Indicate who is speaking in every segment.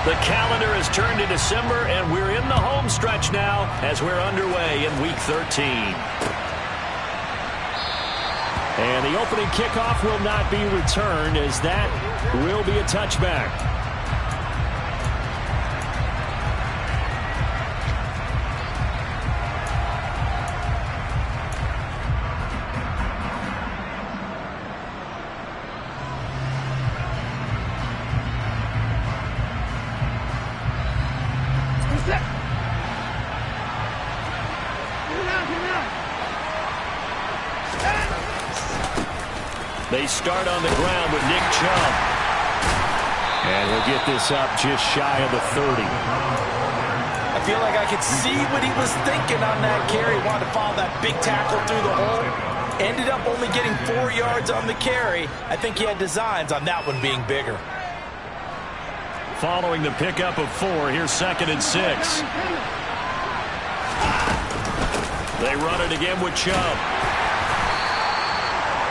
Speaker 1: The calendar has turned to December, and we're in the home stretch now as we're underway in Week 13. And the opening kickoff will not be returned, as that will be a touchback. They start on the ground with Nick Chubb. And he'll get this up just shy of the 30.
Speaker 2: I feel like I could see what he was thinking on that carry. Wanted to follow that big tackle through the hole. Ended up only getting 4 yards on the carry. I think he had designs on that one being bigger.
Speaker 1: Following the pickup of 4, here's 2nd and 6. They run it again with Chubb.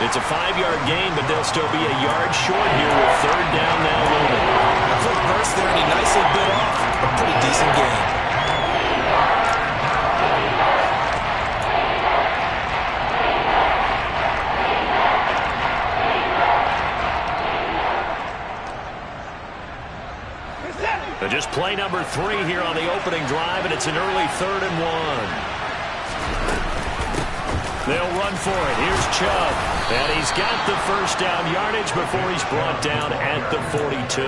Speaker 1: It's a 5-yard gain, but they'll still be a yard short here with 3rd down now looming.
Speaker 2: A quick burst there, and he nicely bit off a pretty decent gain.
Speaker 1: But just play number 3 here on the opening drive, and it's an early 3rd and 1. They'll run for it. Here's Chubb. And he's got the 1st down yardage before he's brought down at the 42.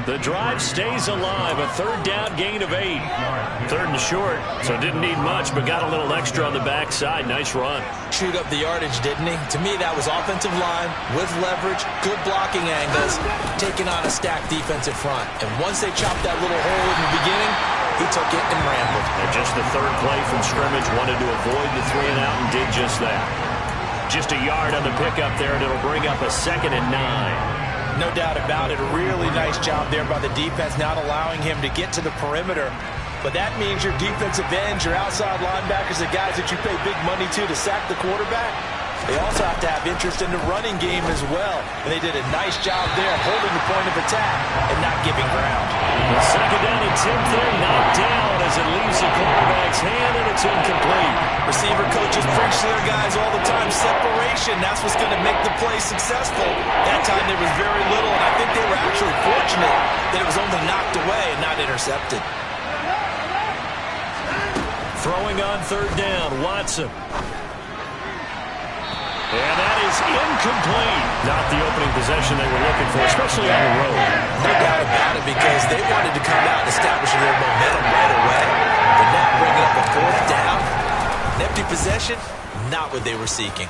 Speaker 1: The drive stays alive. A 3rd down gain of 8. 3rd and short, so didn't need much, but got a little extra on the backside. Nice run.
Speaker 2: Chewed up the yardage, didn't he? To me, that was offensive line with leverage, good blocking angles, taking on a stacked defensive front. And once they chopped that little hole in the beginning, he took it and ran with it.
Speaker 1: And just the 3rd play from scrimmage, wanted to avoid the 3 and out and did just that. Just a yard on the pickup there, and it'll bring up a 2nd and 9.
Speaker 2: No doubt about it. A really nice job there by the defense, not allowing him to get to the perimeter. But that means your defensive ends, your outside linebackers, the guys that you pay big money to sack the quarterback, they also have to have interest in the running game as well. And they did a nice job there holding the point of attack and not giving ground.
Speaker 1: The 2nd down attempt there, knocked down as it leaves the quarterback's hand, and it's incomplete.
Speaker 2: Receiver coaches preach to their guys all the time, separation. That's what's going to make the play successful. That time there was very little, and I think they were actually fortunate that it was only knocked away and not intercepted.
Speaker 1: Throwing on 3rd down, Watson. And that is incomplete. Not the opening possession they were looking for, especially on the road.
Speaker 2: No doubt about it, because they wanted to come out and establish a little momentum right away. But now bringing up a 4th down, an empty possession, not what they were seeking.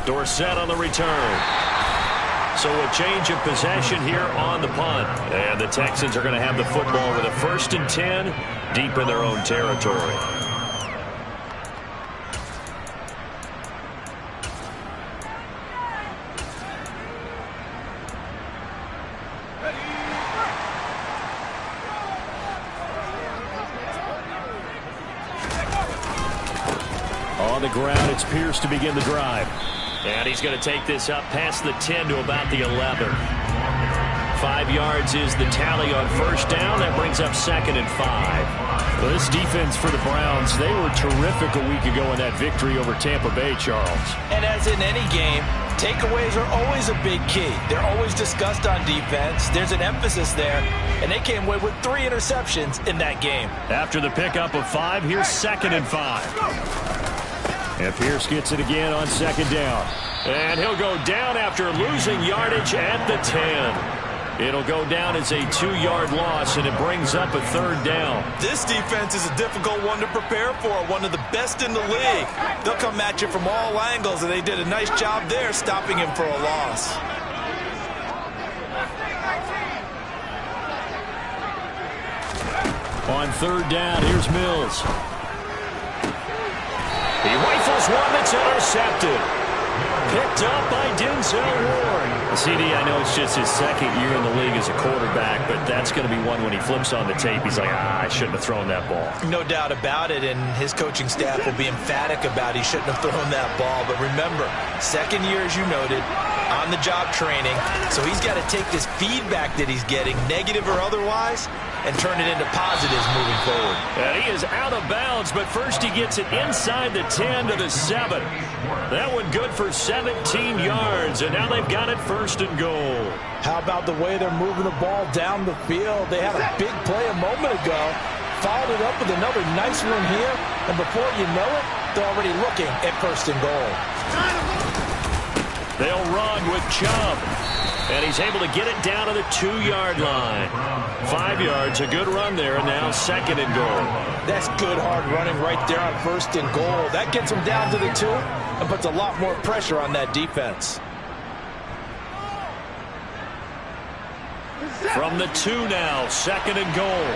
Speaker 1: Dorsett on the return. So a change of possession here on the punt. And the Texans are going to have the football with a 1st and 10 deep in their own territory. On the ground, it's Pierce to begin the drive. And he's going to take this up past the 10 to about the 11. 5 yards is the tally on 1st down. That brings up 2nd and 5. Well, this defense for the Browns, they were terrific a week ago in that victory over Tampa Bay, Charles.
Speaker 2: And as in any game, takeaways are always a big key. They're always discussed on defense. There's an emphasis there, and they came away with 3 interceptions in that game.
Speaker 1: After the pickup of 5, here's 2nd and 5. And Pierce gets it again on 2nd down. And he'll go down after losing yardage at the 10. It'll go down as a 2-yard loss, and it brings up a 3rd down.
Speaker 2: This defense is a difficult one to prepare for, one of the best in the league. They'll come at you from all angles, and they did a nice job there stopping him for a loss.
Speaker 1: On 3rd down, here's Mills. He rifles one that's intercepted. Picked up by Denzel Ward. CD, I know it's just his second year in the league as a quarterback, but that's going to be one when he flips on the tape. He's like, I shouldn't have thrown that ball.
Speaker 2: No doubt about it, and his coaching staff will be emphatic about he shouldn't have thrown that ball. But remember, second year, as you noted, on-the-job training, so he's got to take this feedback that he's getting, negative or otherwise, and turn it into positives moving forward.
Speaker 1: And he is out of bounds, but first he gets it inside the 10 to the 7. That one good for 17 yards, and now they've got it first and goal.
Speaker 2: How about the way they're moving the ball down the field? They had a big play a moment ago, followed it up with another nice one here, and before you know it, they're already looking at first and goal.
Speaker 1: They'll run with Chubb. And he's able to get it down to the 2-yard line. 5 yards, a good run there, and now second and goal.
Speaker 2: That's good hard running right there on first and goal. That gets him down to the 2 and puts a lot more pressure on that defense.
Speaker 1: From the 2 now, second and goal.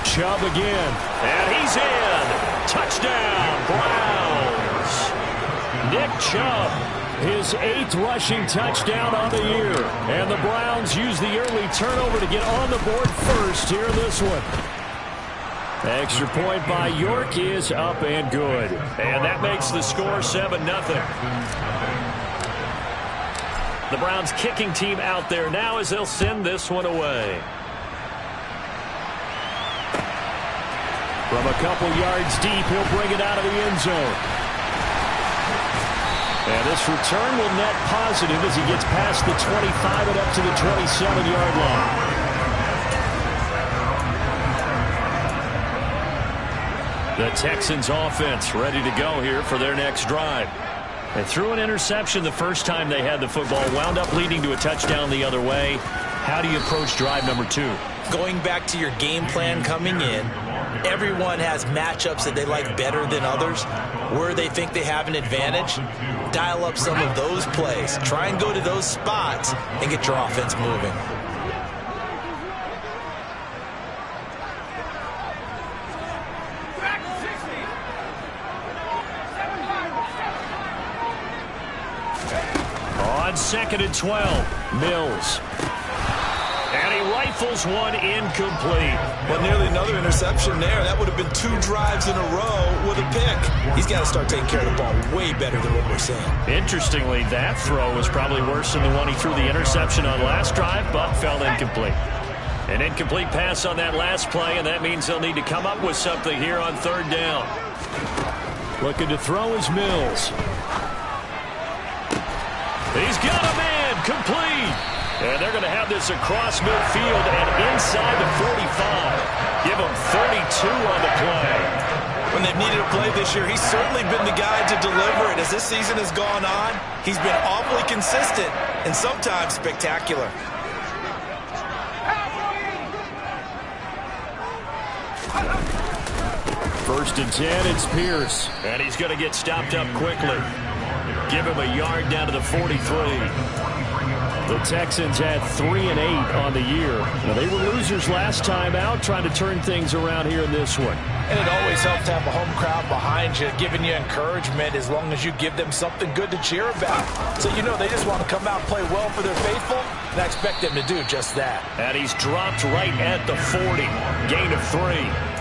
Speaker 1: Chubb again, and he's in. Touchdown, Browns. Nick Chubb, his 8th rushing touchdown on the year. And the Browns use the early turnover to get on the board first here in this one. Extra point by York is up and good. And that makes the score 7-0. The Browns kicking team out there now as they'll send this one away. From a couple yards deep, he'll bring it out of the end zone. And this return will net positive as he gets past the 25 and up to the 27-yard line. The Texans offense ready to go here for their next drive. They threw an interception the first time they had the football, wound up leading to a touchdown the other way. How do you approach drive number 2?
Speaker 2: Going back to your game plan coming in, everyone has matchups that they like better than others. Where they think they have an advantage, dial up some of those plays. Try and go to those spots and get your offense moving.
Speaker 1: On second and 12, Mills. And he rifles one incomplete.
Speaker 2: Well, nearly another interception there. That would have been 2 drives in a row with a pick. He's got to start taking care of the ball way better than what we're seeing.
Speaker 1: Interestingly, that throw was probably worse than the one he threw the interception on last drive, but fell incomplete. An incomplete pass on that last play, and that means they'll need to come up with something here on third down. Looking to throw is Mills. He's got a man, complete. And they're going to have this across midfield and inside the 45. Give him 32 on the play.
Speaker 2: When they've needed a play this year, he's certainly been the guy to deliver it. As this season has gone on, he's been awfully consistent and sometimes spectacular.
Speaker 1: First and 10, it's Pierce. And he's going to get stopped up quickly. Give him a yard down to the 43. The Texans had 3 and 8 on the year. Now, they were losers last time out, trying to turn things around here in this one.
Speaker 2: And it always helps to have a home crowd behind you, giving you encouragement as long as you give them something good to cheer about. So you know they just want to come out and play well for their faithful, and I expect them to do just that.
Speaker 1: And he's dropped right at the 40. Gain of 3.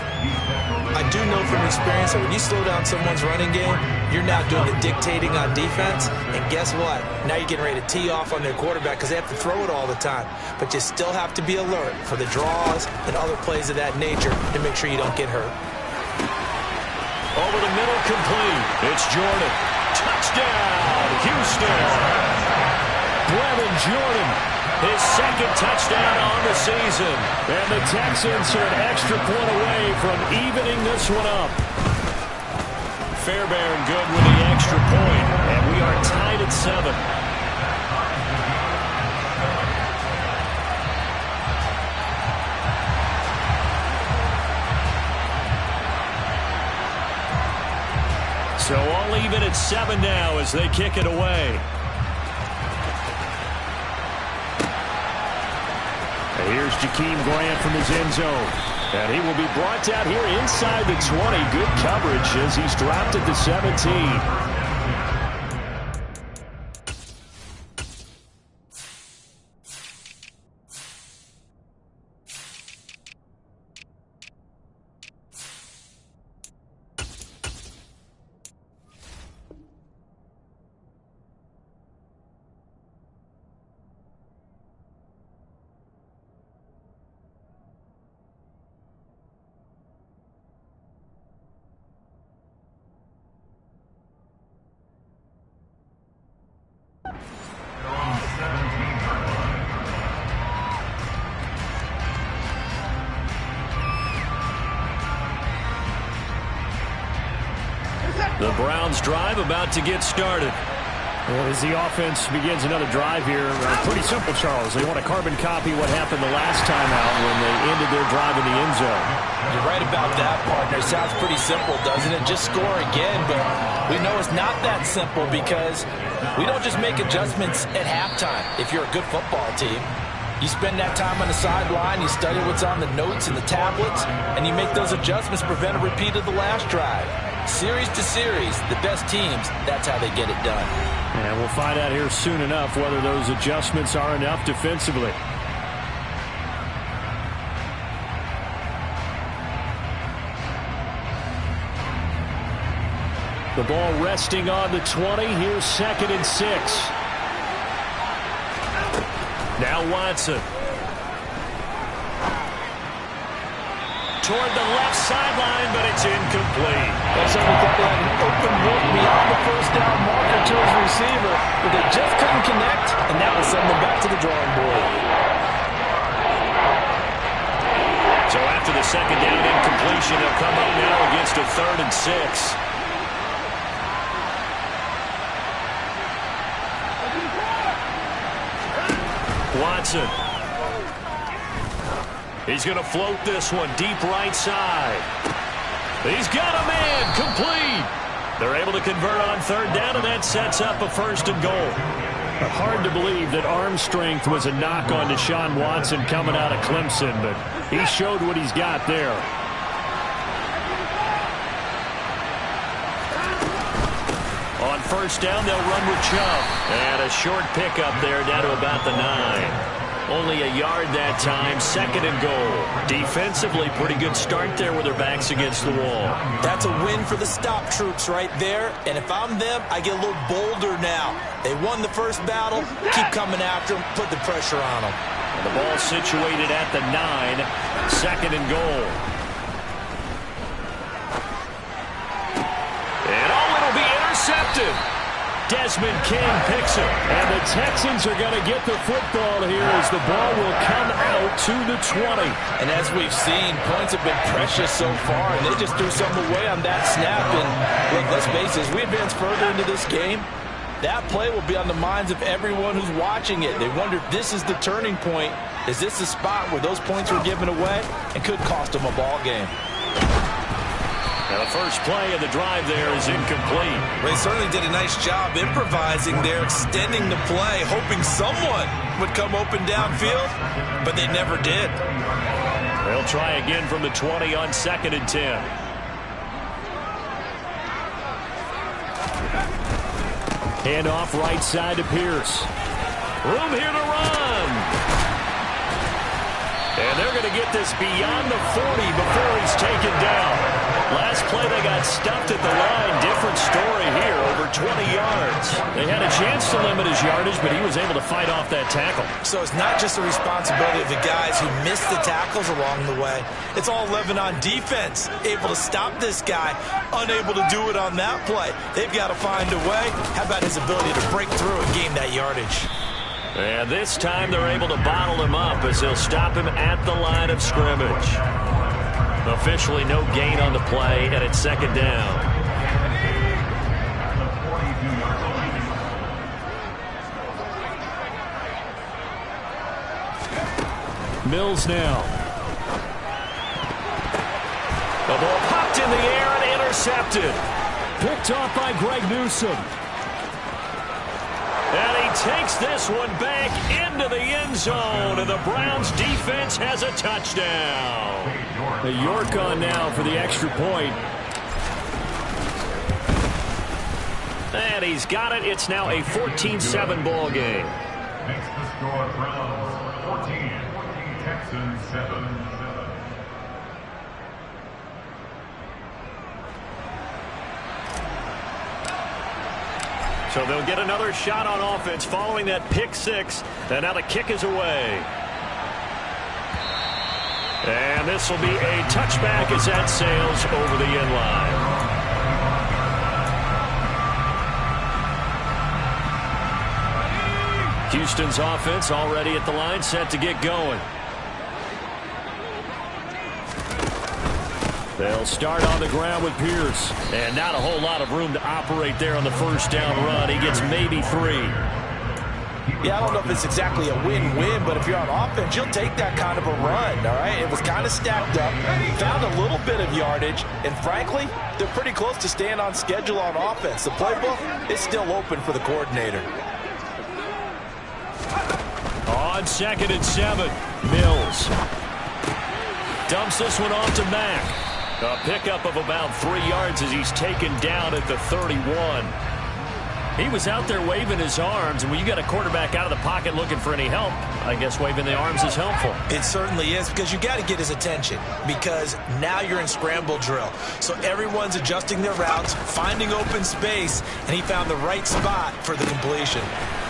Speaker 2: I do know from experience that when you slow down someone's running game, you're now doing the dictating on defense. And guess what? Now you're getting ready to tee off on their quarterback because they have to throw it all the time. But you still have to be alert for the draws and other plays of that nature to make sure you don't get hurt.
Speaker 1: Over the middle, complete. It's Jordan. Touchdown, Houston. Brevin Jordan, his second touchdown on the season. And the Texans are an extra point away from evening this one up. Fairbairn good with the extra point, and we are tied at 7. So all even at 7 now as they kick it away. Here's Jakeem Grant from his end zone. And he will be brought down here inside the 20. Good coverage as he's dropped at the 17. The Browns drive about to get started. Well, as the offense begins another drive here, pretty simple, Charles. They want to carbon copy what happened the last time out when they ended their drive in the end zone.
Speaker 2: You're right about that, partner. Sounds pretty simple, doesn't it? Just score again, but we know it's not that simple because we don't just make adjustments at halftime. If you're a good football team, you spend that time on the sideline, you study what's on the notes and the tablets, and you make those adjustments, prevent a repeat of the last drive. Series to series, the best teams, that's how they get it done.
Speaker 1: And we'll find out here soon enough whether those adjustments are enough defensively. The ball resting on the 20. Here's 2nd and 6. Now Watson. Toward the left sideline, but it's incomplete.
Speaker 2: That's something that they had an open look beyond the first down marker to his receiver, but they just couldn't connect, and that will send them back to the drawing board.
Speaker 1: So after the 2nd down incompletion, they'll come up now against a 3rd and 6. Watson. He's going to float this one deep right side. He's got a man complete. They're able to convert on 3rd down, and that sets up a 1st and goal. Hard to believe that arm strength was a knock on Deshaun Watson coming out of Clemson, but he showed what he's got there. On 1st down, they'll run with Chubb. And a short pickup there down to about the 9. Only a yard that time, 2nd and goal. Defensively, pretty good start there with their backs against the wall.
Speaker 2: That's a win for the stop troops right there. And if I'm them, I get a little bolder now. They won the first battle. Keep coming after them. Put the pressure on them.
Speaker 1: And the ball situated at the 9. 2nd and goal. And it'll be intercepted. Desmond King picks it. And the Texans are going to get the football here as the ball will come out to the 20.
Speaker 2: And as we've seen, points have been precious so far, and they just threw some away on that snap. And look, let's face it, as we advance further into this game, that play will be on the minds of everyone who's watching it. They wonder if this is the turning point. Is this the spot where those points were given away and could cost them a ball game?
Speaker 1: Now the first play of the drive there is incomplete.
Speaker 2: They certainly did a nice job improvising there, extending the play, hoping someone would come open downfield, but they never did.
Speaker 1: They'll try again from the 20 on 2nd and 10. Hand off right side to Pierce. Room here to run. And they're going to get this beyond the 40 before he's taken down. Last play, they got stuffed at the line. Different story here, over 20 yards. They had a chance to limit his yardage, but he was able to fight off that tackle.
Speaker 2: So it's not just the responsibility of the guys who missed the tackles along the way. It's all living on defense, able to stop this guy, unable to do it on that play. They've got to find a way. How about his ability to break through and gain that yardage?
Speaker 1: And this time they're able to bottle him up as they'll stop him at the line of scrimmage. Officially no gain on the play, and it's 2nd down. Mills now. The ball popped in the air and intercepted. Picked off by Greg Newsome. And he takes this one back into the end zone, and the Browns defense has a touchdown. The York on now for the extra point. And he's got it. It's now a 14-7 ball game.
Speaker 3: Makes the score Browns 14, Texans 7.
Speaker 1: So they'll get another shot on offense following that pick six. And now the kick is away. And this will be a touchback as that sails over the end line. Houston's offense already at the line, set to get going. They'll start on the ground with Pierce. And not a whole lot of room to operate there on the first down run. He gets maybe 3.
Speaker 2: Yeah, I don't know if it's exactly a win-win, but if you're on offense, you'll take that kind of a run, all right? It was kind of stacked up, found a little bit of yardage, and frankly, they're pretty close to staying on schedule on offense. The playbook is still open for the coordinator.
Speaker 1: On 2nd and 7, Mills dumps this one off to Mack. A pickup of about 3 yards as he's taken down at the 31. He was out there waving his arms, and when you got a quarterback out of the pocket looking for any help, I guess waving the arms is helpful.
Speaker 2: It certainly is, because you got to get his attention, because now you're in scramble drill. So everyone's adjusting their routes, finding open space, and he found the right spot for the completion.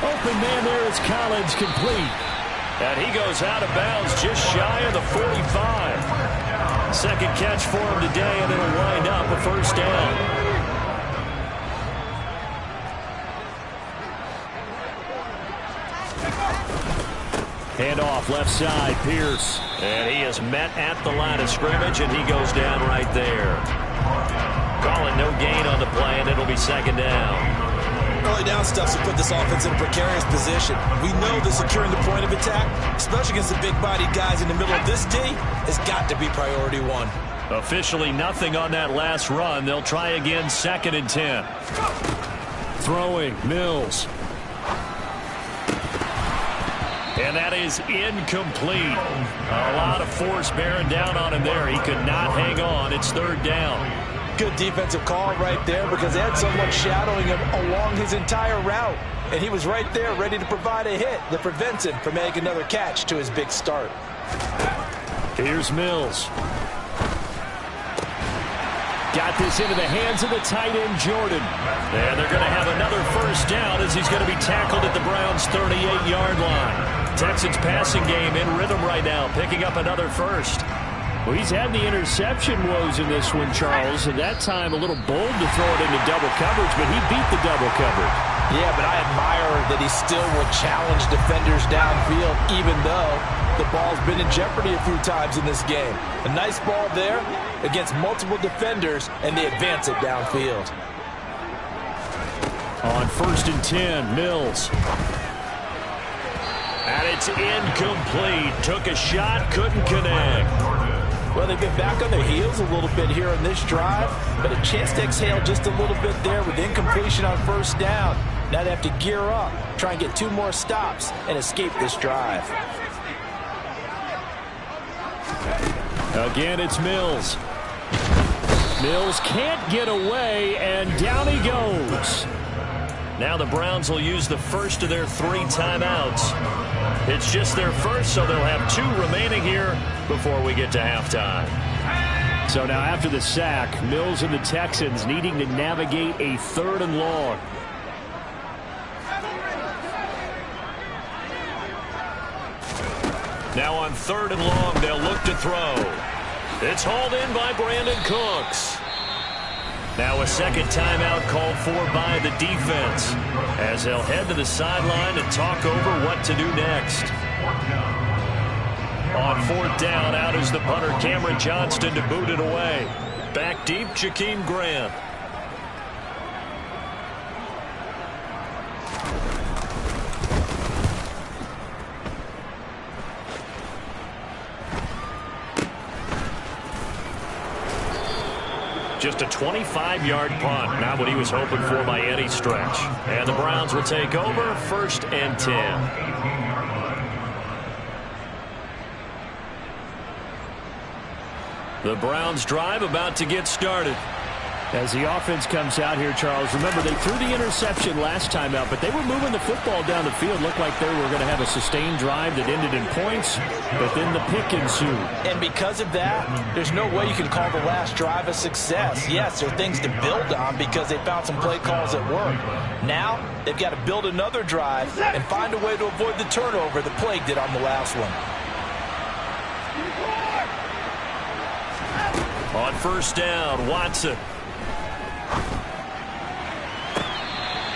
Speaker 1: Open man there is Collins, complete. And he goes out of bounds just shy of the 45. Second catch for him today, and it'll wind up a first down. Handoff left side, Pierce. And he is met at the line of scrimmage, and he goes down right there. Calling no gain on the play, and it'll be second down.
Speaker 2: Early down stuffs will put this offense in a precarious position. We know that securing the point of attack, especially against the big-bodied guys in the middle of this D, has got to be priority 1.
Speaker 1: Officially nothing on that last run. They'll try again, 2nd and 10. Throwing, Mills. And that is incomplete. A lot of force bearing down on him there. He could not hang on. It's 3rd down.
Speaker 2: Good defensive call right there, because they had someone shadowing him along his entire route. And he was right there ready to provide a hit that prevents him from making another catch to his big start.
Speaker 1: Here's Mills. Got this into the hands of the tight end, Jordan. And they're going to have another first down as he's going to be tackled at the Browns' 38-yard line. Texans passing game in rhythm right now, picking up another first. Well, he's had the interception woes in this one, Charles, and that time a little bold to throw it into double coverage, but he beat the double coverage.
Speaker 2: Yeah, but I admire that he still will challenge defenders downfield, even though the ball's been in jeopardy a few times in this game. A nice ball there against multiple defenders, and they advance it downfield.
Speaker 1: On 1st and 10, Mills. And it's incomplete. Took a shot, couldn't connect.
Speaker 2: Well, they've been back on their heels a little bit here on this drive, but a chance to exhale just a little bit there with incompletion on first down. Now they have to gear up, try and get 2 more stops, and escape this drive.
Speaker 1: Again, it's Mills. Mills can't get away, and down he goes. Now the Browns will use the first of their 3 timeouts. It's just their first, so they'll have 2 remaining here before we get to halftime. So now after the sack, Mills and the Texans needing to navigate a 3rd and long. Now on 3rd and long, they'll look to throw. It's hauled in by Brandon Cooks. Now a second timeout called for by the defense as they'll head to the sideline and talk over what to do next. On 4th down, out is the punter Cameron Johnston to boot it away. Back deep, Jakeem Grant. Just a 25-yard punt. Not what he was hoping for by any stretch. And the Browns will take over 1st and 10. The Browns drive about to get started.
Speaker 4: As the offense comes out here, Charles, remember they threw the interception last time out, but they were moving the football down the field. Looked like they were going to have a sustained drive that ended in points, but then the pick ensued.
Speaker 2: And because of that, there's no way you can call the last drive a success. Yes, there are things to build on because they found some play calls that work. Now, they've got to build another drive and find a way to avoid the turnover the Plague did on the last one.
Speaker 1: On 1st down, Watson.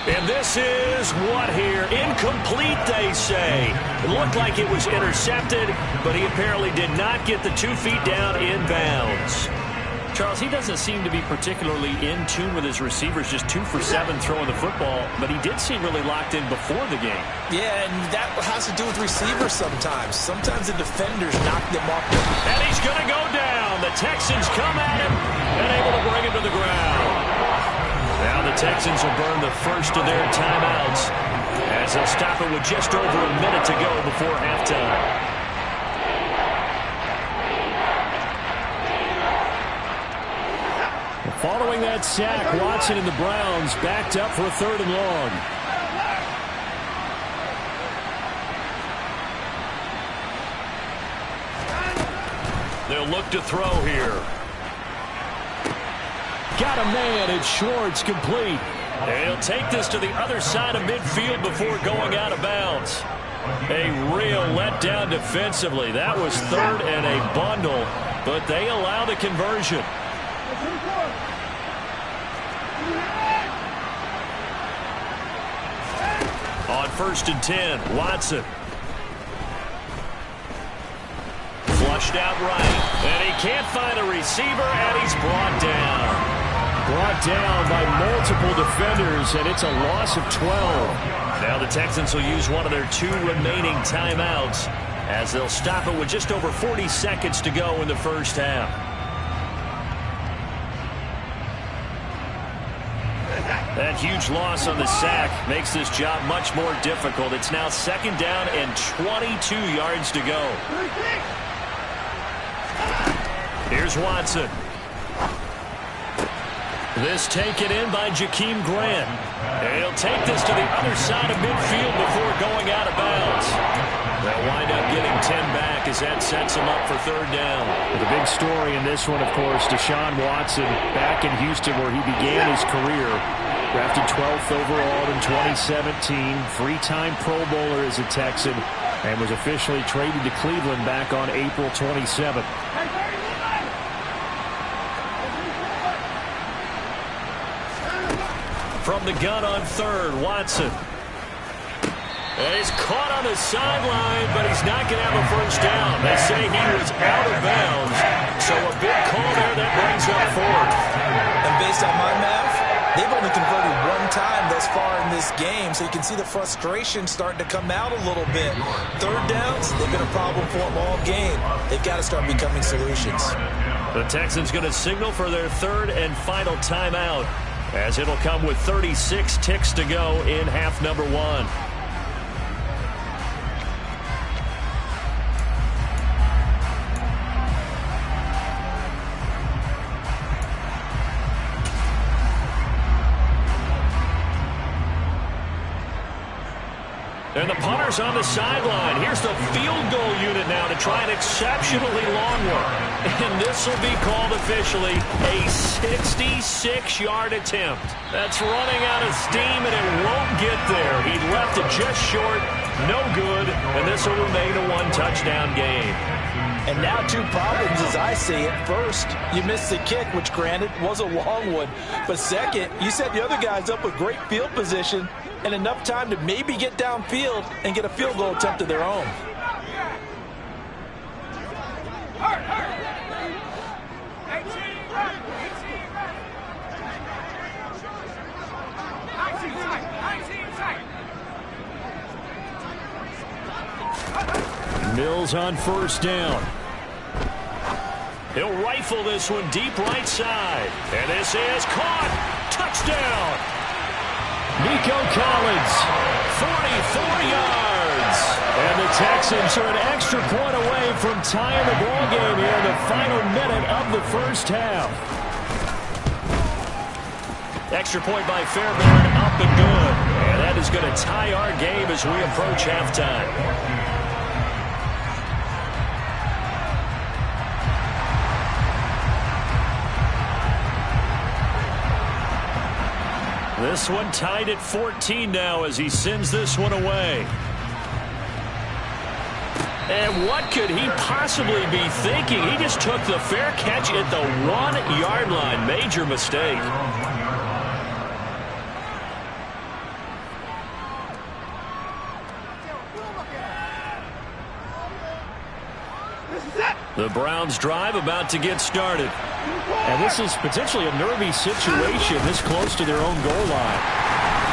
Speaker 1: And this is what here? Incomplete, they say. It looked like it was intercepted, but he apparently did not get the 2 feet down in bounds.
Speaker 4: Charles, he doesn't seem to be particularly in tune with his receivers, just 2 for 7 throwing the football, but he did seem really locked in before the game.
Speaker 2: Yeah, and that has to do with receivers sometimes. Sometimes the defenders knock them off.
Speaker 1: And he's going to go down. The Texans come at him and able to bring him to the ground. Now the Texans will burn the first of their timeouts as they'll stop it with just over a minute to go before halftime.
Speaker 4: Following that sack, Watson and the Browns backed up for a 3rd and long.
Speaker 1: They'll look to throw here.
Speaker 4: Got a man, it's Schwartz, complete.
Speaker 1: And he'll take this to the other side of midfield before going out of bounds. A real letdown defensively. That was 3rd and a bundle, but they allow the conversion. On 1st and 10, Watson. Flushed out right, and he can't find a receiver, and he's brought down.
Speaker 4: Brought down by multiple defenders, and it's a loss of 12.
Speaker 1: Now the Texans will use one of their 2 remaining timeouts as they'll stop it with just over 40 seconds to go in the first half. That huge loss on the sack makes this job much more difficult. It's now 2nd down and 22 yards to go. Here's Watson. This taken in by Jakeem Grant. And he'll take this to the other side of midfield before going out of bounds. They'll wind up getting 10 back as that sets him up for 3rd down.
Speaker 4: The big story in this one, of course, Deshaun Watson back in Houston where he began his career. Drafted 12th overall in 2017. 3-time Pro Bowler as a Texan. And was officially traded to Cleveland back on April 27th.
Speaker 1: From the gun on 3rd, Watson. And he's caught on the sideline, but he's not going to have a first down. They say he was out of bounds, so a big call there that brings up 4th.
Speaker 2: And based on my math, they've only converted 1 time thus far in this game, so you can see the frustration starting to come out a little bit. 3rd downs, they've been a problem for them all game. They've got to start becoming solutions.
Speaker 1: The Texans going to signal for their 3rd and final timeout, as it'll come with 36 ticks to go in half number 1. And the punter's on the sideline. Here's the field goal unit now to try an exceptionally long one. And this will be called officially a 66-yard attempt. That's running out of steam, and it won't get there. He left it just short, no good, and this will remain a 1-touchdown game.
Speaker 2: And now 2 problems as I see it. First, you missed the kick, which granted was a long one. But second, you set the other guys up with great field position and enough time to maybe get downfield and get a field goal attempt of their own.
Speaker 4: Mills on 1st down.
Speaker 1: He'll rifle this one deep right side. And this is caught. Touchdown.
Speaker 4: Nico Collins.
Speaker 1: 44 yards.
Speaker 4: And the Texans are an extra point away from tying the ball game here in the final minute of the first half.
Speaker 1: Extra point by Fairbairn, up and good. And that is going to tie our game as we approach halftime. This one tied at 14 now as he sends this one away. And what could he possibly be thinking? He just took the fair catch at the 1-yard line. Major mistake. The Browns drive about to get started.
Speaker 4: And this is potentially a nervy situation this close to their own goal line.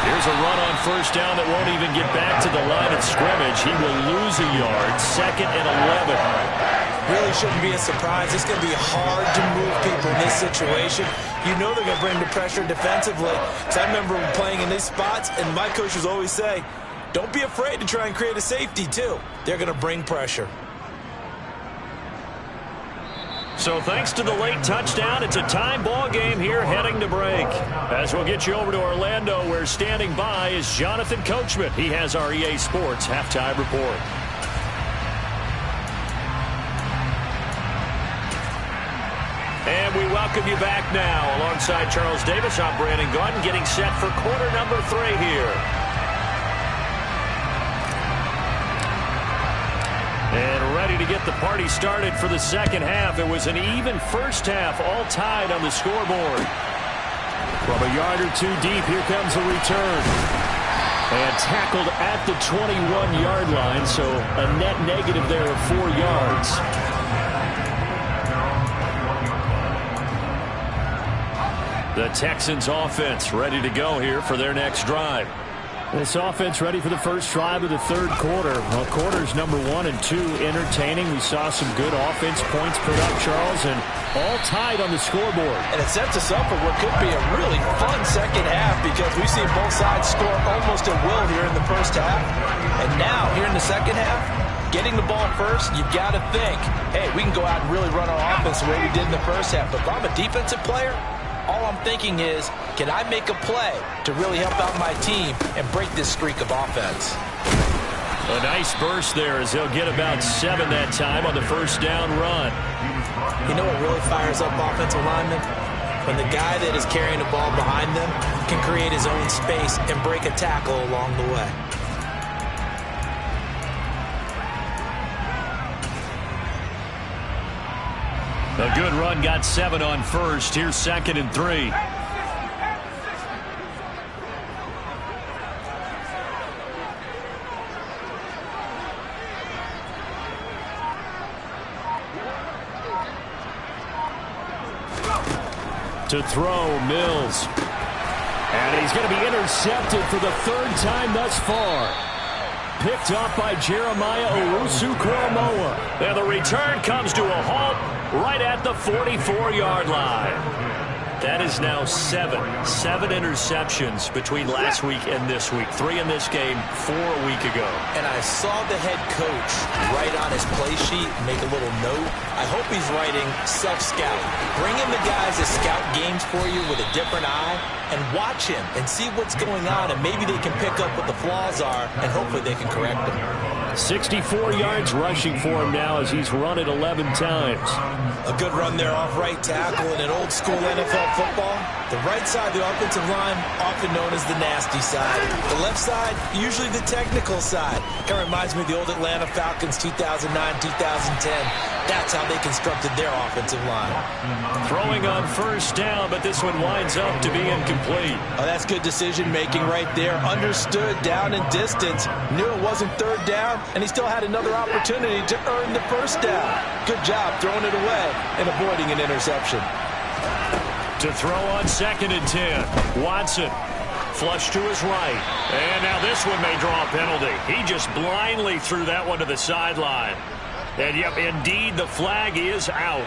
Speaker 1: Here's a run on first down that won't even get back to the line of scrimmage. He will lose a yard. 2nd and 11.
Speaker 2: Really shouldn't be a surprise. It's going to be hard to move people in this situation. You know they're going to bring the pressure defensively. Because I remember playing in these spots, and my coaches always say, don't be afraid to try and create a safety, too. They're going to bring pressure.
Speaker 1: So thanks to the late touchdown, it's a time ball game here heading to break. As we'll get you over to Orlando, where standing by is Jonathan Coachman. He has our EA Sports halftime report. And we welcome you back now. Alongside Charles Davis, I'm Brandon Gunn, getting set for quarter number 3 here. And ready to get the party started for the second half. It was an even first half, all tied on the scoreboard.
Speaker 4: From a yard or two deep, here comes the return. And tackled at the 21-yard line, so a net negative there of 4 yards.
Speaker 1: The Texans offense ready to go here for their next drive.
Speaker 4: This offense ready for the first drive of the third quarter. Well, quarters number 1 and 2 entertaining. We saw some good offense points put up, Charles, and all tied on the scoreboard.
Speaker 2: And it sets us up for what could be a really fun second half because we've seen both sides score almost at will here in the first half. And now, here in the second half, getting the ball first, you've got to think, hey, we can go out and really run our offense the way we did in the first half. But if I'm a defensive player, all I'm thinking is, can I make a play to really help out my team and break this streak of offense?
Speaker 1: A nice burst there as he'll get about 7 that time on the first down run.
Speaker 2: You know what really fires up offensive linemen? When the guy that is carrying the ball behind them can create his own space and break a tackle along the way.
Speaker 1: A good run, got 7 on first. Here's 2nd and 3. To throw, Mills.
Speaker 4: And he's going to be intercepted for the 3rd time thus far. Picked up by Jeremiah Owusu-Koramoah.
Speaker 1: And the return comes to a halt right at the 44-yard line. That is now 7 interceptions between last week and this week. 3 in this game, 4 a week ago.
Speaker 2: And I saw the head coach write on his play sheet, make a little note. I hope he's writing self-scout. Bring in the guys that scout games for you with a different eye and watch him and see what's going on, and maybe they can pick up what the flaws are, and hopefully they can correct them.
Speaker 4: 64 yards rushing for him now as he's run it 11 times.
Speaker 2: A good run there off right tackle in an old school NFL football. The right side of the offensive line, often known as the nasty side. The left side, usually the technical side. Kind of reminds me of the old Atlanta Falcons 2009, 2010. That's how they constructed their offensive line.
Speaker 1: Throwing on first down, but this one winds up to be incomplete.
Speaker 2: Oh, that's good decision-making right there. Understood down and distance. Knew it wasn't 3rd down, and he still had another opportunity to earn the first down. Good job throwing it away and avoiding an interception.
Speaker 1: To throw on 2nd and 10. Watson. Flush to his right. And now this one may draw a penalty. He just blindly threw that one to the sideline. And, yep, indeed, the flag is out.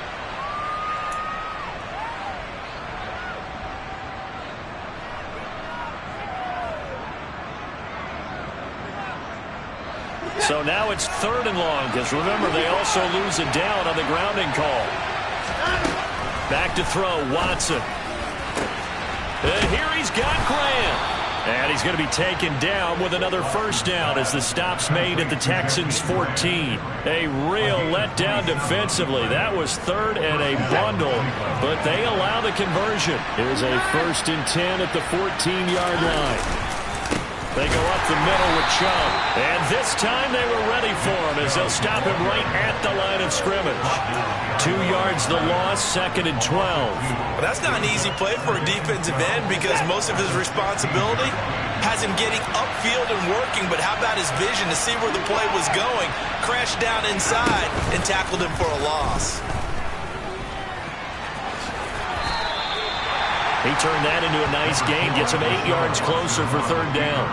Speaker 1: So now it's 3rd and long, because remember, they also lose a down on the grounding call. Back to throw, Watson. And here he's got Graham. And he's going to be taken down with another first down as the stop's made at the Texans' 14. A real letdown defensively. That was 3rd and a bundle, but they allow the conversion. Here's a 1st and 10 at the 14-yard line. They go up the middle with Chubb. And this time they were ready for him as they'll stop him right at the line of scrimmage. 2 yards the loss, 2nd and 12.
Speaker 2: Well, that's not an easy play for a defensive end because most of his responsibility has him getting upfield and working, but how about his vision to see where the play was going, crashed down inside, and tackled him for a loss.
Speaker 1: He turned that into a nice gain, gets him 8 yards closer for 3rd down.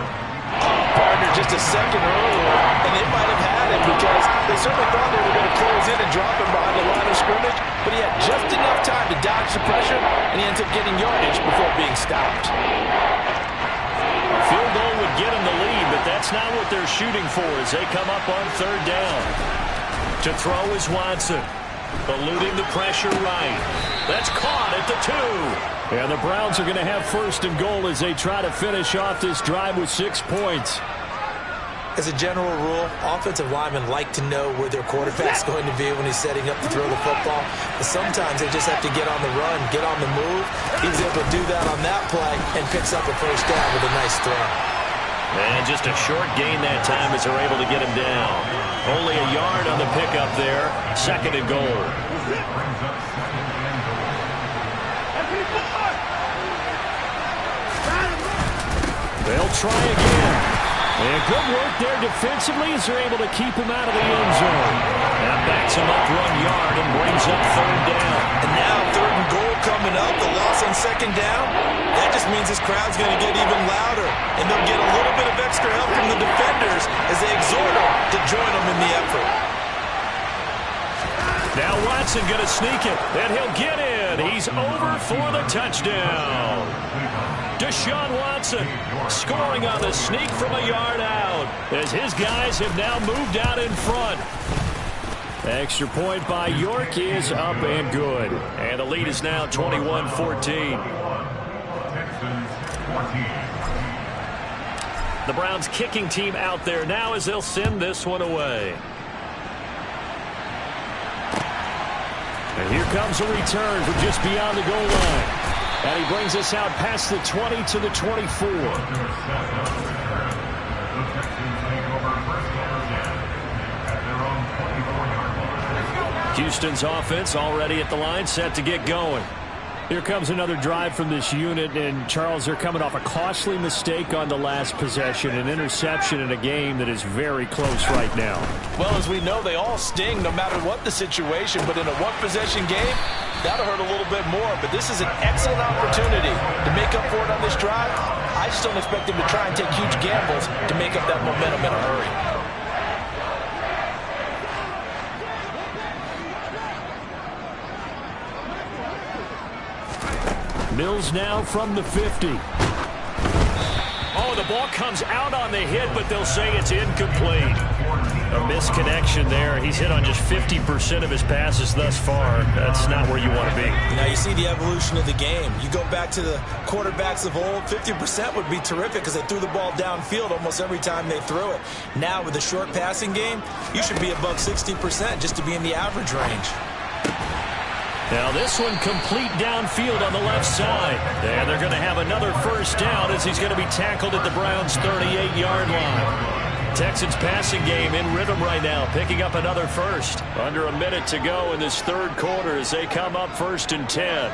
Speaker 2: Partner just a second earlier, and they might have had him because they certainly thought they were going to close in and drop him behind the line of scrimmage, but he had just enough time to dodge the pressure, and he ends up getting yardage before being stopped.
Speaker 1: A field goal would get him the lead, but that's not what they're shooting for as they come up on 3rd down. To throw is Watson, eluding the pressure right. That's caught at the 2. And the Browns are going to have 1st and goal as they try to finish off this drive with 6 points.
Speaker 2: As a general rule, offensive linemen like to know where their quarterback's going to be when he's setting up to throw the football. But sometimes they just have to get on the run, get on the move. He was able to do that on that play and picks up a 1st down with a nice throw.
Speaker 1: And just a short gain that time as they're able to get him down. Only a yard on the pickup there. 2nd and goal. They'll try again. And good work there defensively as they're able to keep him out of the end zone. That backs him up 1 yard and brings up 3rd down.
Speaker 2: And now 3rd and goal coming up. The loss on 2nd down. That just means this crowd's going to get even louder. And they'll get a little bit of extra help from the defenders as they exhort them to join them in the effort.
Speaker 1: Now Watson going to sneak it. And he'll get in. He's over for the touchdown. Deshaun Watson scoring on the sneak from a yard out as his guys have now moved out in front. Extra point by York is up and good. And the lead is now 21-14.
Speaker 3: Texans 14.
Speaker 1: The Browns kicking team out there now as they'll send this one away. And here comes a return from just beyond the goal line. And he brings us out past the 20 to the 24. Houston's offense already at the line, set to get going. Here comes another drive from this unit, and Charles, they're coming off a costly mistake on the last possession, an interception in a game that is very close right now.
Speaker 2: Well, as we know, they all sting no matter what the situation, but in a one-possession game, that'll hurt a little bit more. But this is an excellent opportunity to make up for it on this drive. I just don't expect them to try and take huge gambles to make up that momentum in a hurry.
Speaker 1: Mills now from the 50. Oh, the ball comes out on the hit, but they'll say it's incomplete. A misconnection there. He's hit on just 50% of his passes thus far. That's not where you want to be.
Speaker 2: Now you see the evolution of the game. You go back to the quarterbacks of old, 50% would be terrific because they threw the ball downfield almost every time they threw it. Now with the short passing game, you should be above 60% just to be in the average range.
Speaker 1: Now this one complete downfield on the left side. And they're going to have another first down as he's going to be tackled at the Browns' 38-yard line. Texans passing game in rhythm right now, picking up another first. Under a minute to go in this third quarter as they come up 1st and 10.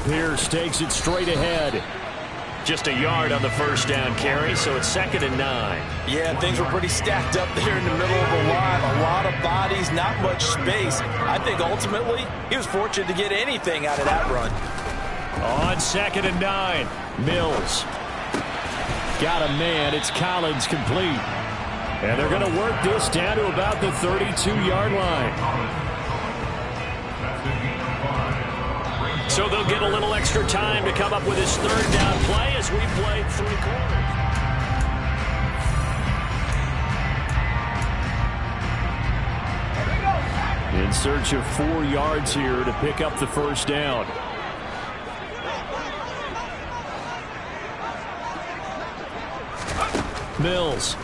Speaker 1: Pierce takes it straight ahead. Just a yard on the first down carry, so it's 2nd and 9.
Speaker 2: Yeah, things were pretty stacked up there in the middle of the line. A lot of bodies, not much space. I think ultimately he was fortunate to get anything out of that run.
Speaker 1: On 2nd and 9, Mills. Got a man. It's Collins complete. And they're going to work this down to about the 32-yard line. So they'll get a little extra time to come up with his third down play as we played 3 quarters.
Speaker 4: In search of 4 yards here to pick up the first down. Mills.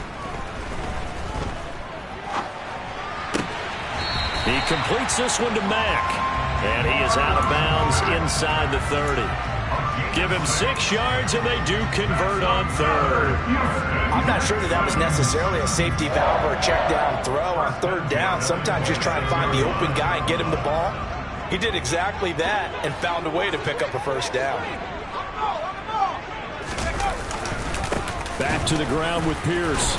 Speaker 1: He completes this one to Mack. And he is out of bounds inside the 30. Give him 6 yards, and they do convert on third.
Speaker 2: I'm not sure that was necessarily a safety valve or a check down throw on third down. Sometimes just try and find the open guy and get him the ball. He did exactly that and found a way to pick up a first down.
Speaker 4: Back to the ground with Pierce.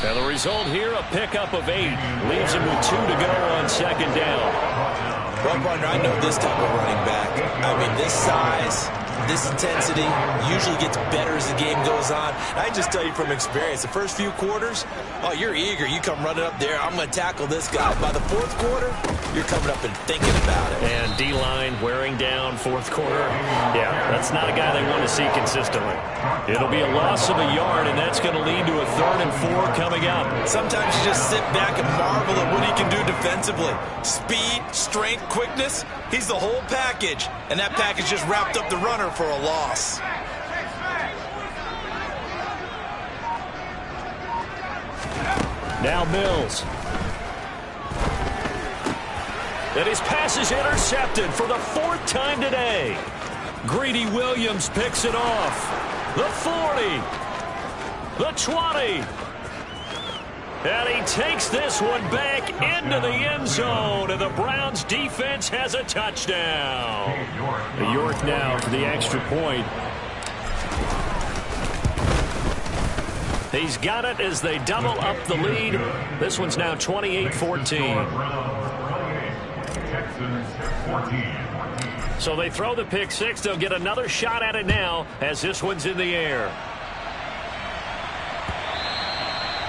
Speaker 1: And the result here, a pickup of 8. Leaves him with 2 to go on second down.
Speaker 2: Well, partner, I know this type of running back. I mean, this size, this intensity usually gets better as the game goes on. I just tell you from experience, the first few quarters, oh, you're eager. You come running up there, I'm going to tackle this guy. By the fourth quarter, you're coming up and thinking about it.
Speaker 1: And D-line wearing down fourth quarter. Yeah, that's not a guy they want to see consistently. It'll be a loss of a yard, and that's going to lead to a 3rd and 4 coming up.
Speaker 2: Sometimes you just sit back and marvel at what he can do defensively. Speed, strength, quickness, he's the whole package. And that package just wrapped up the runner for a loss.
Speaker 4: Now Mills.
Speaker 1: And his pass is intercepted for the 4th time today. Greedy Williams picks it off. The 40. The 20. And he takes this one back into the end zone. And the Browns defense has a touchdown.
Speaker 4: York now for the extra point.
Speaker 1: He's got it as they double up the lead. This one's now 28-14. So they throw the pick 6. They'll get another shot at it now as this one's in the air.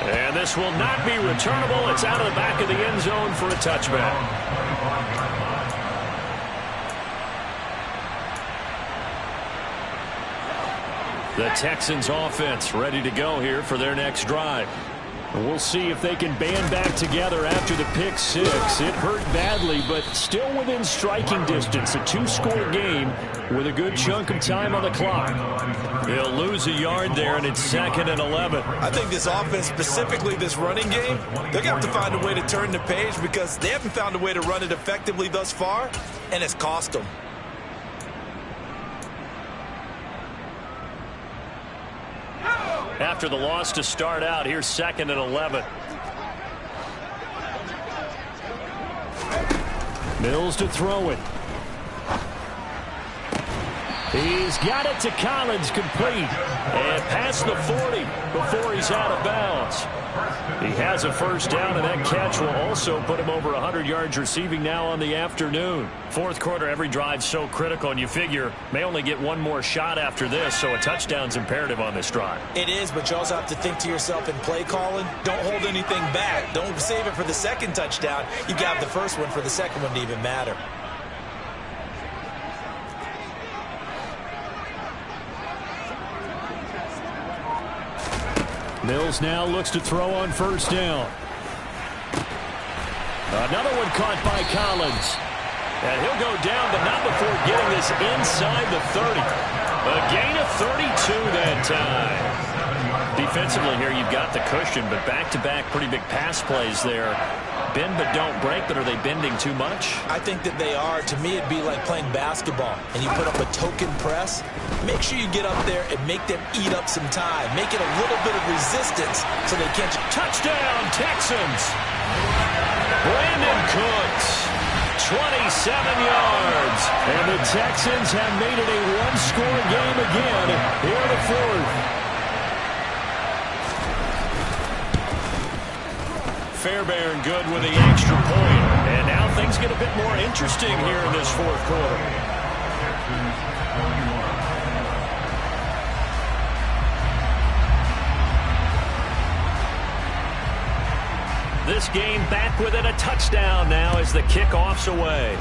Speaker 1: And this will not be returnable. It's out of the back of the end zone for a touchback. The Texans offense ready to go here for their next drive.
Speaker 4: We'll see if they can band back together after the pick 6. It hurt badly, but still within striking distance. A 2-score game with a good chunk of time on the clock.
Speaker 1: They'll lose a yard there, and it's 2nd and 11.
Speaker 2: I think this offense, specifically this running game, they're going to have to find a way to turn the page because they haven't found a way to run it effectively thus far, and it's cost them.
Speaker 1: After the loss to start out, here's 2nd and 11.
Speaker 4: Mills to throw it. He's got it to Collins, complete.
Speaker 1: And past the 40 before he's out of bounds. He has a first down, and that catch will also put him over 100 yards receiving now on the afternoon. Fourth quarter, every drive's so critical, and you figure may only get one more shot after this, so a touchdown's imperative on this drive.
Speaker 2: It is, but you also have to think to yourself in play calling, don't hold anything back. Don't save it for the second touchdown. You got the first one for the second one to even matter.
Speaker 4: Mills now looks to throw on first down.
Speaker 1: Another one caught by Collins. And he'll go down, but not before getting this inside the 30. A gain of 32 that time. Defensively here, you've got the cushion, but back-to-back pretty big pass plays there. Bend but don't break, but are they bending too much?
Speaker 2: I think that they are. To me, it'd be like playing basketball, and you put up a token press. Make sure you get up there and make them eat up some time. Make it a little bit of resistance so they can't.
Speaker 1: Touchdown, Texans! Brandon Cooks, 27 yards.
Speaker 4: And the Texans have made it a one-score game again here in the fourth.
Speaker 1: Fairbairn good with the extra point. And now things get a bit more interesting here in this fourth quarter. This game back within a touchdown now as the kickoff's away.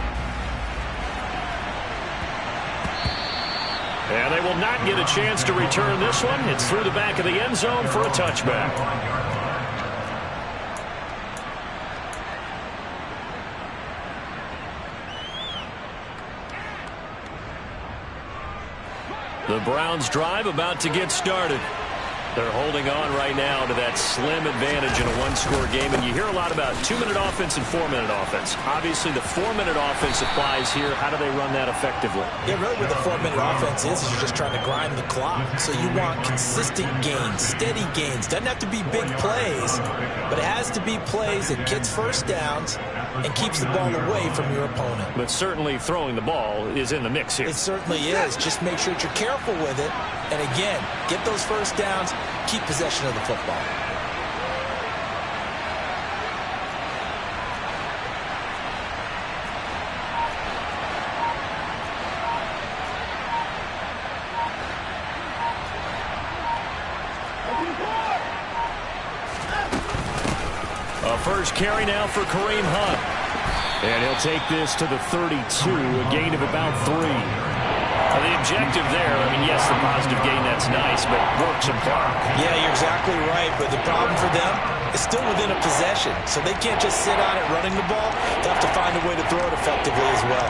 Speaker 1: And they will not get a chance to return this one. It's through the back of the end zone for a touchback. The Browns drive about to get started. They're holding on right now to that slim advantage in a one-score game. And you hear a lot about 2-minute offense and 4-minute offense. Obviously, the 4-minute offense applies here. How do they run that effectively?
Speaker 2: Yeah, really what the 4-minute offense is you're just trying to grind the clock. So you want consistent gains, steady gains. Doesn't have to be big plays, but it has to be plays that gets first downs and keeps the ball away from your opponent.
Speaker 1: But certainly throwing the ball is in the mix here.
Speaker 2: It certainly is. Just make sure that you're careful with it. And again, get those first downs, keep possession of the football.
Speaker 1: A first carry now for Kareem Hunt. And he'll take this to the 32, a gain of about 3. The objective there, I mean, yes, the positive gain, that's nice, but work some clock.
Speaker 2: Yeah, you're exactly right, but the problem for them is still within a possession, so they can't just sit on it running the ball. They have to find a way to throw it effectively as well.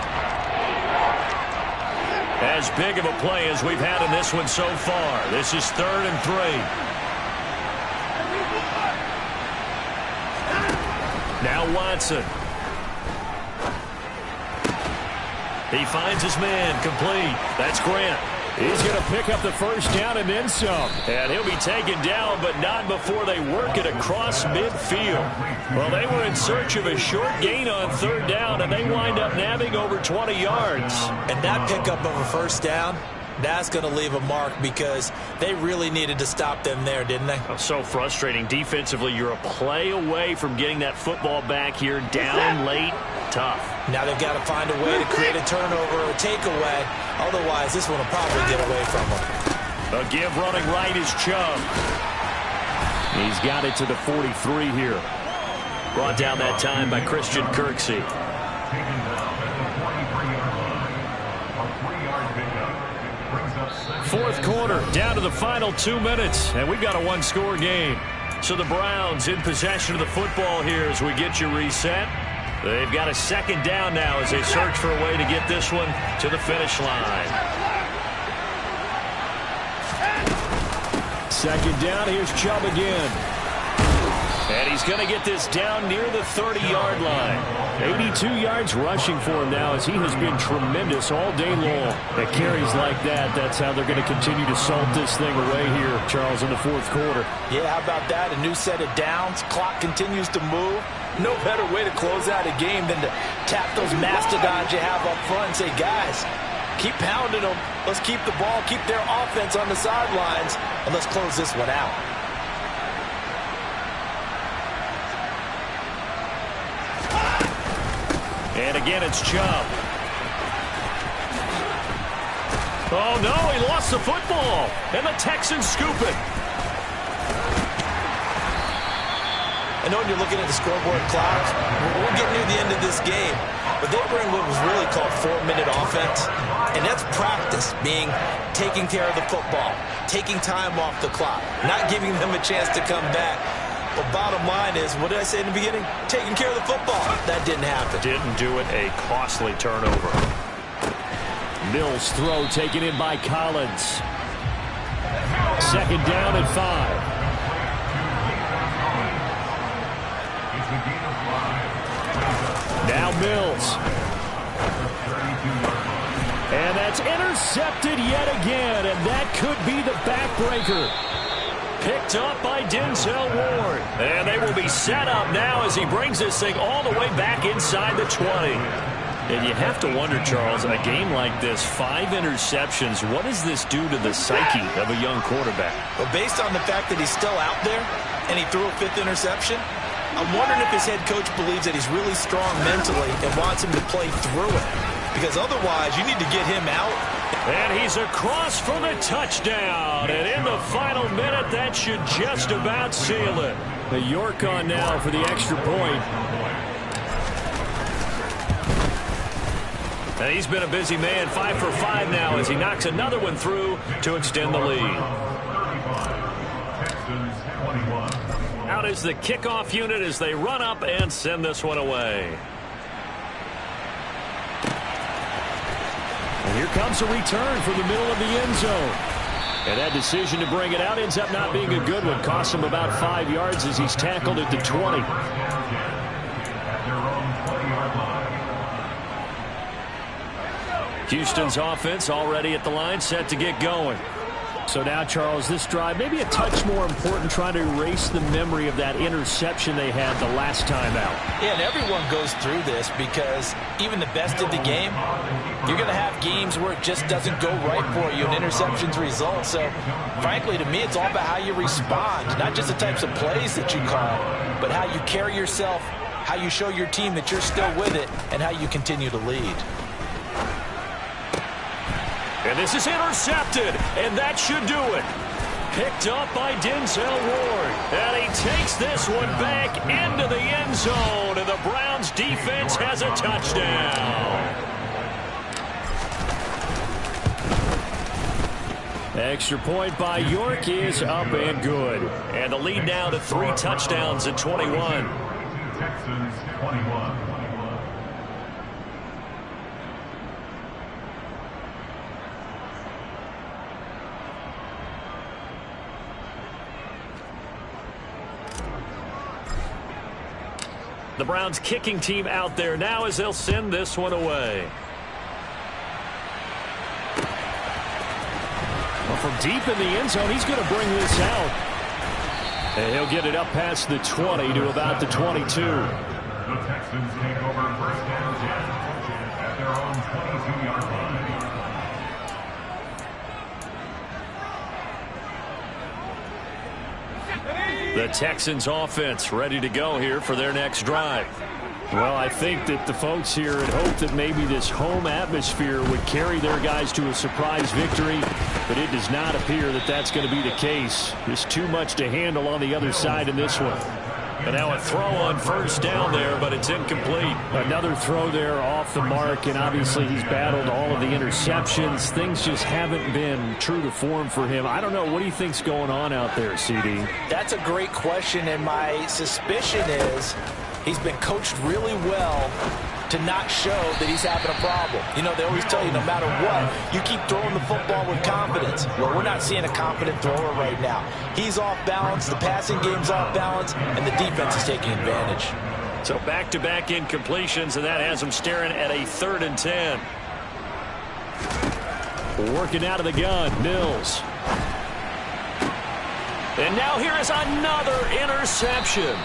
Speaker 1: As big of a play as we've had in this one so far. This is 3rd and 3. Now Watson. He finds his man, complete. That's Grant.
Speaker 4: He's going to pick up the first down and then some.
Speaker 1: And he'll be taken down, but not before they work it across midfield. Well, they were in search of a short gain on 3rd down, and they wind up nabbing over 20 yards.
Speaker 2: And that pickup of a first down, that's going to leave a mark because they really needed to stop them there, didn't they?
Speaker 1: Oh, so frustrating. Defensively, you're a play away from getting that football back here. Down late, tough.
Speaker 2: Now they've got to find a way to create a turnover or a takeaway. Otherwise, this one will probably get away from them.
Speaker 1: A give running right is Chubb.
Speaker 4: He's got it to the 43 here.
Speaker 1: Brought down that time by Christian Kirksey. Fourth quarter, down to the final 2 minutes, and we've got a one-score game. So the Browns in possession of the football here as we get you reset. They've got a 2nd down now as they search for a way to get this one to the finish line.
Speaker 4: 2nd down, here's Chubb again.
Speaker 1: And he's going to get this down near the 30-yard line.
Speaker 4: 82 yards rushing for him now as he has been tremendous all day long. At carries like that, that's how they're going to continue to salt this thing away here, Charles, in the 4th quarter.
Speaker 2: Yeah, how about that? A new set of downs. Clock continues to move. No better way to close out a game than to tap those mastodons you have up front and say, guys, keep pounding them. Let's keep the ball, keep their offense on the sidelines, and let's close this one out.
Speaker 1: And again, it's Chubb. Oh, no, he lost the football. And the Texans scoop it.
Speaker 2: I know when you're looking at the scoreboard clock, we're getting near the end of this game, but they bring what was really called 4-minute offense, and that's practice, being taking care of the football, taking time off the clock, not giving them a chance to come back. But bottom line is, what did I say in the beginning? Taking care of the football. That didn't happen.
Speaker 1: Didn't do it. A costly turnover.
Speaker 4: Mills' throw taken in by Collins. 2nd down and 5. Now Mills. And that's intercepted yet again, and that could be the backbreaker.
Speaker 1: Picked up by Denzel Ward. And they will be set up now as he brings this thing all the way back inside the 20. And you have to wonder, Charles, a game like this, 5 interceptions, what does this do to the psyche of a young quarterback?
Speaker 2: Well, based on the fact that he's still out there and he threw a 5th interception, I'm wondering if his head coach believes that he's really strong mentally and wants him to play through it. Because otherwise, you need to get him out.
Speaker 1: And he's across for the touchdown. And in the final minute, that should just about seal it.
Speaker 4: The York on now for the extra point.
Speaker 1: And he's been a busy man, 5 for 5 now as he knocks another one through to extend the lead. Out is the kickoff unit as they run up and send this one away.
Speaker 4: And here comes a return from the middle of the end zone. And that decision to bring it out ends up not being a good one. Costs him about 5 yards as he's tackled at the 20.
Speaker 1: Houston's offense already at the line, set to get going.
Speaker 4: So now, Charles, this drive maybe a touch more important, trying to erase the memory of that interception they had the last time out.
Speaker 2: Yeah, and everyone goes through this because even the best of the game, you're going to have games where it just doesn't go right for you, and interceptions result. So, frankly, to me, it's all about how you respond, not just the types of plays that you call, but how you carry yourself, how you show your team that you're still with it, and how you continue to lead.
Speaker 1: And this is intercepted, and that should do it. Picked up by Denzel Ward. And he takes this one back into the end zone, and the Browns defense has a touchdown.
Speaker 4: Extra point by York is up and good.
Speaker 1: And the lead now to 3 touchdowns at 21.
Speaker 3: Texans 21.
Speaker 1: The Browns kicking team out there now as they'll send this one away.
Speaker 4: Well, from deep in the end zone, he's going to bring this out. And he'll get it up past the 20 to about the 22.
Speaker 3: The Texans take over first down at their own 22-yard line.
Speaker 1: The Texans offense ready to go here for their next drive.
Speaker 4: Well, I think that the folks here had hoped that maybe this home atmosphere would carry their guys to a surprise victory, but it does not appear that that's going to be the case. There's too much to handle on the other side in this one.
Speaker 1: And now a throw on first down there, but it's incomplete.
Speaker 4: Another throw there off the mark, and obviously he's battled all of the interceptions. Things just haven't been true to form for him. I don't know. What do you think's going on out there, CD?
Speaker 2: That's a great question, and my suspicion is he's been coached really well to not show that he's having a problem. You know, they always tell you no matter what, you keep throwing the football with confidence. Well, we're not seeing a confident thrower right now. He's off balance, the passing game's off balance, and the defense is taking advantage.
Speaker 1: So back-to-back incompletions, and that has him staring at a 3rd and 10.
Speaker 4: Working out of the gun, Mills.
Speaker 1: And now here is another interception.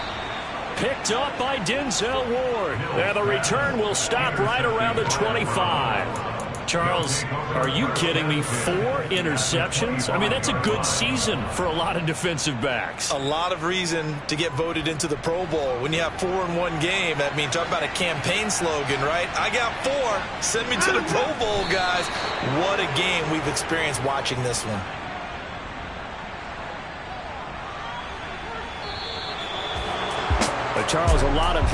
Speaker 1: Picked up by Denzel Ward. And the return will stop right around the 25. Charles, are you kidding me? 4 interceptions? I mean, that's a good season for a lot of defensive backs.
Speaker 2: A lot of reason to get voted into the Pro Bowl. When you have 4 in one game, that means talk about a campaign slogan, right? I got 4. Send me to the Pro Bowl, guys. What a game we've experienced watching this one.
Speaker 4: But Charles, a lot of